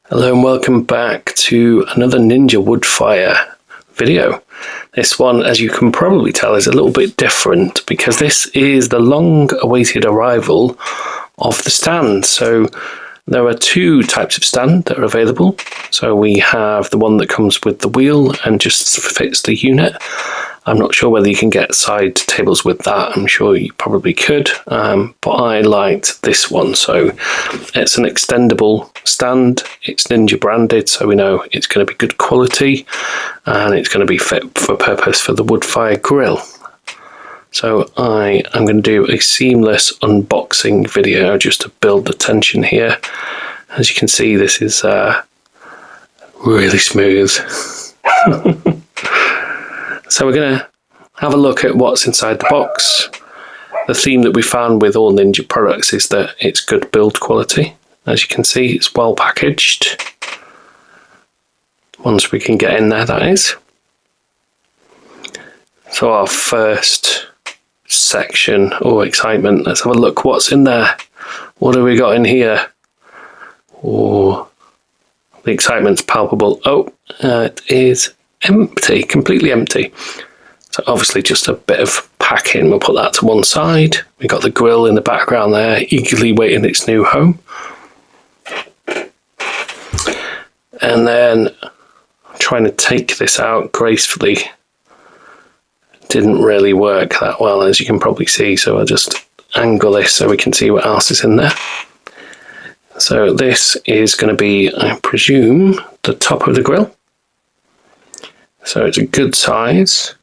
Hello and welcome back to another Ninja Woodfire video. This one, as you can probably tell, is a little bit different because this is the long-awaited arrival of the stand. So there are two types of stand that are available. So we have the one that comes with the wheel and just fits the unit. I'm not sure whether you can get side tables with that. I'm sure you probably could, but I liked this one. So it's an extendable stand. It's Ninja branded, so we know it's going to be good quality and it's going to be fit for purpose for the Woodfire grill. So I am going to do a seamless unboxing video just to build the tension here. As you can see, this is really smooth. So we're going to have a look at what's inside the box. The theme that we found with all Ninja products is that it's good build quality. As you can see, it's well packaged. Once we can get in there, that is. So our first section, excitement. Let's have a look what's in there. What have we got in here? Oh, the excitement's palpable. It is empty, completely empty. So obviously just a bit of packing. We'll put that to one side. We got the grill in the background there, eagerly waiting its new home. And then trying to take this out gracefully didn't really work that well, as you can probably see. So I'll just angle this so we can see what else is in there. So this is going to be, I presume, the top of the grill. So it's a good size.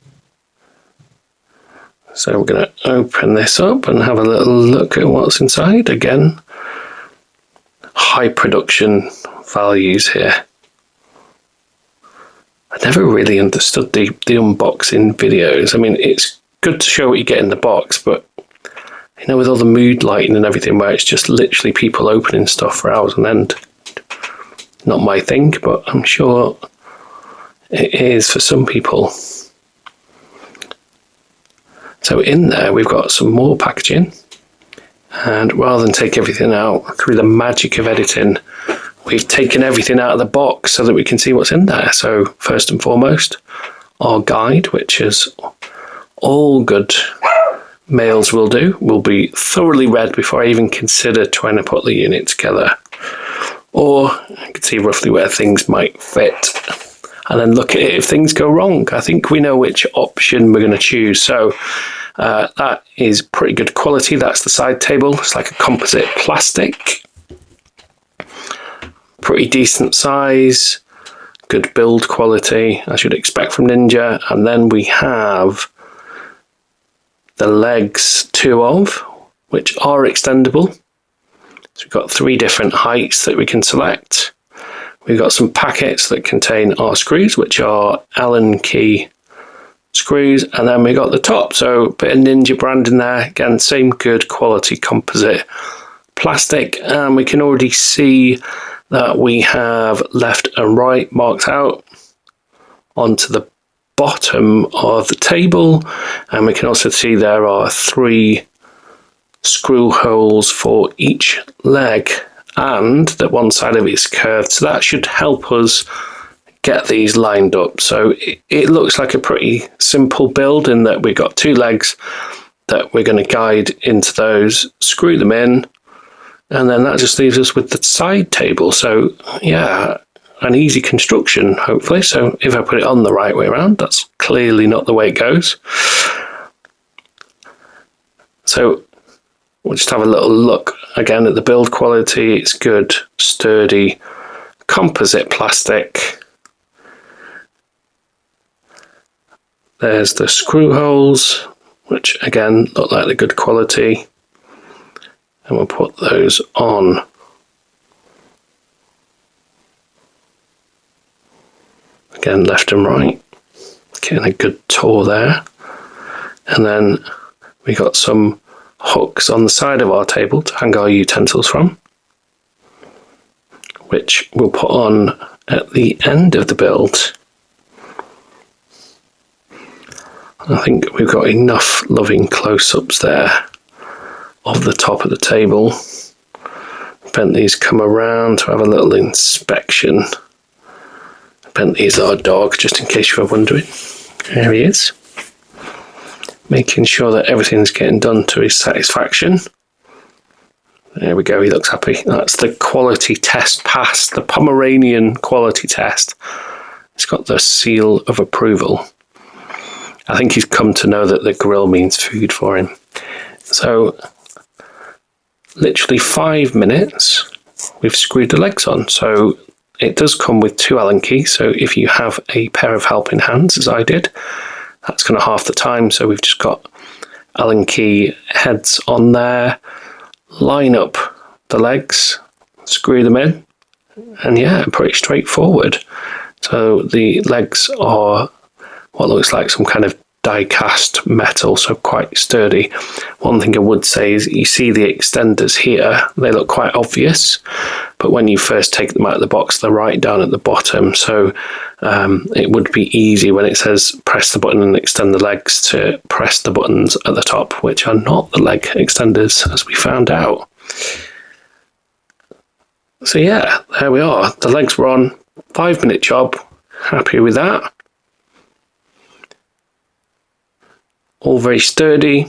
So we're going to open this up and have a little look at what's inside. Again, high production values here. I never really understood the unboxing videos. I mean, it's good to show what you get in the box, but you know, with all the mood lighting and everything where it's just literally people opening stuff for hours on end. Not my thing, but I'm sure it is for some people. So in there we've got some more packaging, and rather than take everything out through the magic of editing, we've taken everything out of the box so that we can see what's in there. So first and foremost, our guide, which is all good males will do, will be thoroughly read before I even consider trying to put the unit together. Or I can see roughly where things might fit, and then look at it if things go wrong. I think we know which option we're going to choose. So that is pretty good quality. That's the side table. It's like a composite plastic. Pretty decent size. Good build quality, as you'd expect from Ninja. And then we have the legs, two of, which are extendable. So we've got 3 different heights that we can select. We've got some packets that contain our screws, which are Allen key screws, and then we got the top. So a bit of Ninja brand in there. Again, same good quality composite plastic, and we can already see that we have left and right marked out onto the bottom of the table, and we can also see there are 3 screw holes for each leg, and that one side of it is curved, so that should help us get these lined up. So it looks like a pretty simple build in that we've got 2 legs that we're going to guide into those, screw them in, and then that just leaves us with the side table. So yeah, an easy construction, hopefully. So if I put it on the right way around, that's clearly not the way it goes. So we'll just have a little look again at the build quality. It's good, sturdy, composite plastic. There's the screw holes, which again look like they're good quality. And we'll put those on. Again, left and right, getting a good tour there. And then we got some hooks on the side of our table to hang our utensils from, which we'll put on at the end of the build. I think we've got enough loving close-ups there of the top of the table Bentley's come around to have a little inspection. Bentley's our dog, just in case you were wondering. There he is. Making sure that everything's getting done to his satisfaction. There we go, he looks happy. That's the quality test passed, the Pomeranian quality test. It's got the seal of approval. I think he's come to know that the grill means food for him. So, literally 5 minutes, we've screwed the legs on. So, it does come with 2 Allen keys. So, if you have a pair of helping hands, as I did, that's kind of half the time. So, we've just got Allen key heads on there. Line up the legs, screw them in, and yeah, pretty straightforward. So the legs are what looks like some kind of die-cast metal, so quite sturdy. One thing I would say is you see the extenders here, they look quite obvious, but when you first take them out of the box, they're right down at the bottom. So it would be easy when it says press the button and extend the legs to press the buttons at the top, which are not the leg extenders, as we found out. So yeah, there we are. The legs were on. 5-minute job. Happy with that. All very sturdy.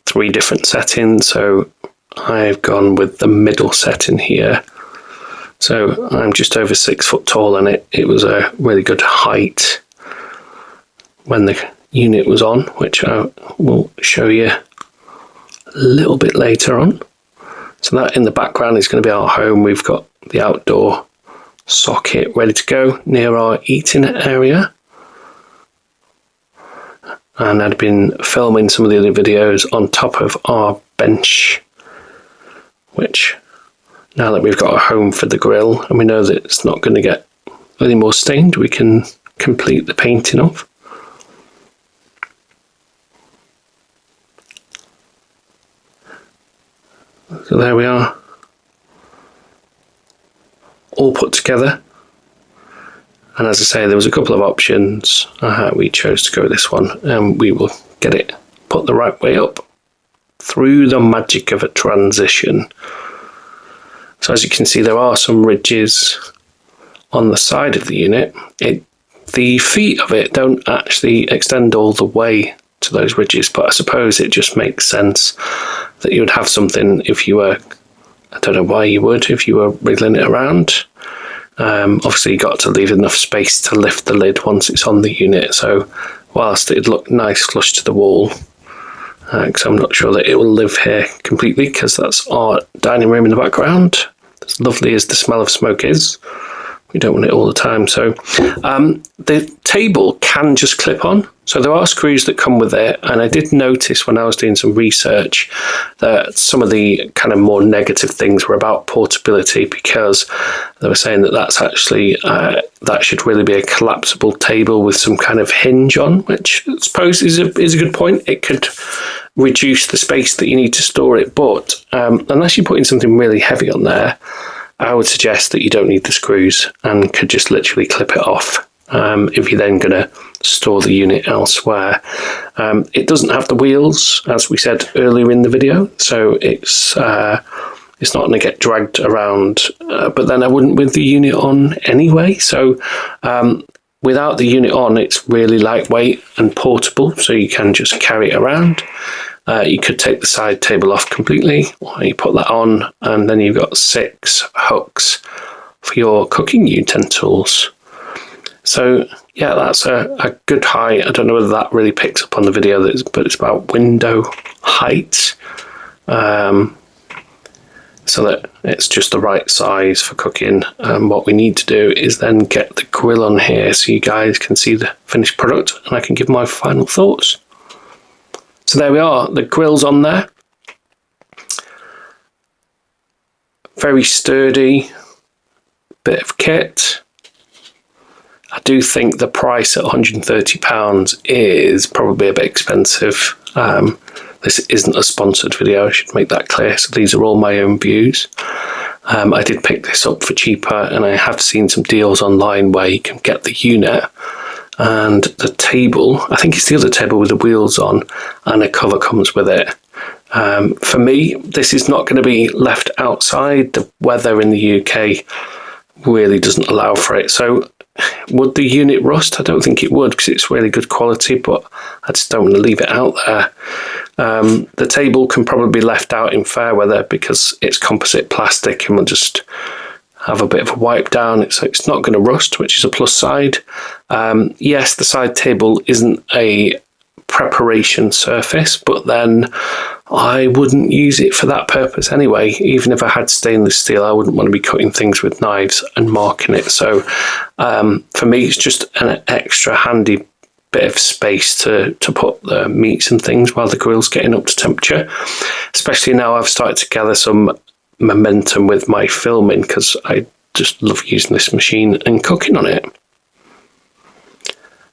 3 different settings. So I've gone with the middle setting here. So I'm just over 6 foot tall, and it was a really good height when the unit was on, which I will show you a little bit later on. So that in the background is going to be our home. We've got the outdoor socket ready to go near our eating area. And I'd been filming some of the other videos on top of our bench, which now that we've got a home for the grill and we know that it's not going to get any more stained, we can complete the painting of. So there we are, all put together. And as I say, there was a couple of options. We chose to go with this one, and we will get it put the right way up through the magic of a transition. So as you can see, there are some ridges on the side of the unit. The feet of it don't actually extend all the way to those ridges, but I suppose it just makes sense that you would have something if you were, I don't know why you would, if you were wriggling it around. Obviously you got to leave enough space to lift the lid once it's on the unit, so whilst it'd look nice flush to the wall, because I'm not sure that it will live here completely, because that's our dining room in the background. As lovely as the smell of smoke is, we don't want it all the time. So the table can just clip on, so there are screws that come with it, and I did notice when I was doing some research that some of the kind of more negative things were about portability, because they were saying that that's actually that should really be a collapsible table with some kind of hinge on, which I suppose is a good point. It could reduce the space that you need to store it, but unless you're putting something really heavy on there, I would suggest that you don't need the screws and could just literally clip it off if you're then going to store the unit elsewhere. It doesn't have the wheels, as we said earlier in the video, so it's not going to get dragged around, but then I wouldn't with the unit on anyway. So without the unit on, it's really lightweight and portable, so you can just carry it around. You could take the side table off completely, or you put that on, and then you've got 6 hooks for your cooking utensils. So yeah, that's a good height. I don't know whether that really picks up on the video, but it's about window height, so that it's just the right size for cooking. What we need to do is then get the grill on here so you guys can see the finished product, and I can give my final thoughts. So there we are, the grill's on there. Very sturdy bit of kit. I do think the price at £130 is probably a bit expensive. This isn't a sponsored video, I should make that clear. So these are all my own views. I did pick this up for cheaper, and I have seen some deals online where you can get the unit and the table. I think it's the other table with the wheels on, and a cover comes with it. For me, this is not going to be left outside. The weather in the UK really doesn't allow for it. So would the unit rust? I don't think it would, because it's really good quality, but I just don't want to leave it out there. The table can probably be left out in fair weather because it's composite plastic and will just have a bit of a wipe down, so it's not going to rust, which is a plus side. Yes, the side table isn't a preparation surface, but then I wouldn't use it for that purpose anyway. Even if I had stainless steel, I wouldn't want to be cutting things with knives and marking it. So for me, it's just an extra handy bit of space to put the meats and things while the grill's getting up to temperature, especially now I've started to gather some momentum with my filming, because I just love using this machine and cooking on it.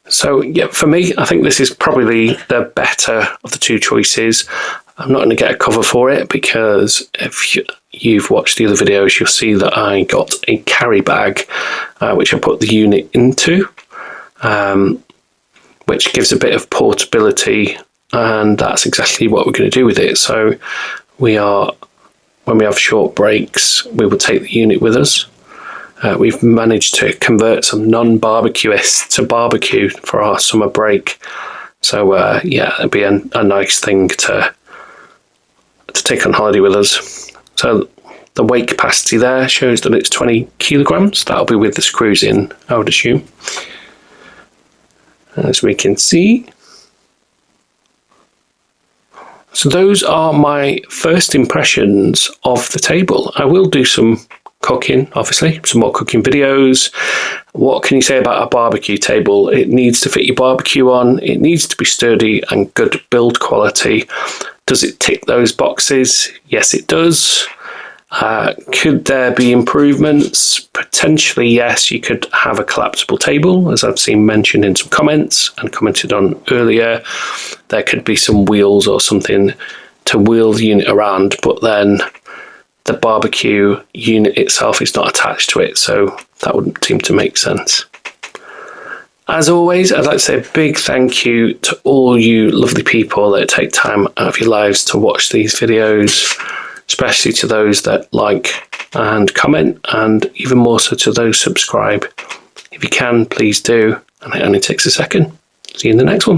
So yeah, for me, I think this is probably the better of the two choices. I'm not going to get a cover for it, because if you've watched the other videos, you'll see that I got a carry bag, which I put the unit into, which gives a bit of portability, and that's exactly what we're going to do with it. So when we have short breaks, we will take the unit with us. We've managed to convert some non-barbecuists to barbecue for our summer break. So yeah, it'd be a nice thing to take on holiday with us. So the weight capacity there shows that it's 20 kilograms. That'll be with the screws in, I would assume. As we can see. So those are my first impressions of the table. I will do some cooking, obviously, some more cooking videos. What can you say about a barbecue table? It needs to fit your barbecue on. It needs to be sturdy and good build quality. Does it tick those boxes? Yes, it does. Could there be improvements? Potentially, yes. You could have a collapsible table, as I've seen mentioned in some comments and commented on earlier. There could be some wheels or something to wheel the unit around, but then the barbecue unit itself is not attached to it, so that wouldn't seem to make sense. As always, I'd like to say a big thank you to all you lovely people that take time out of your lives to watch these videos, especially to those that like and comment, and even more so to those subscribe. If you can, please do, and it only takes a second. See you in the next one.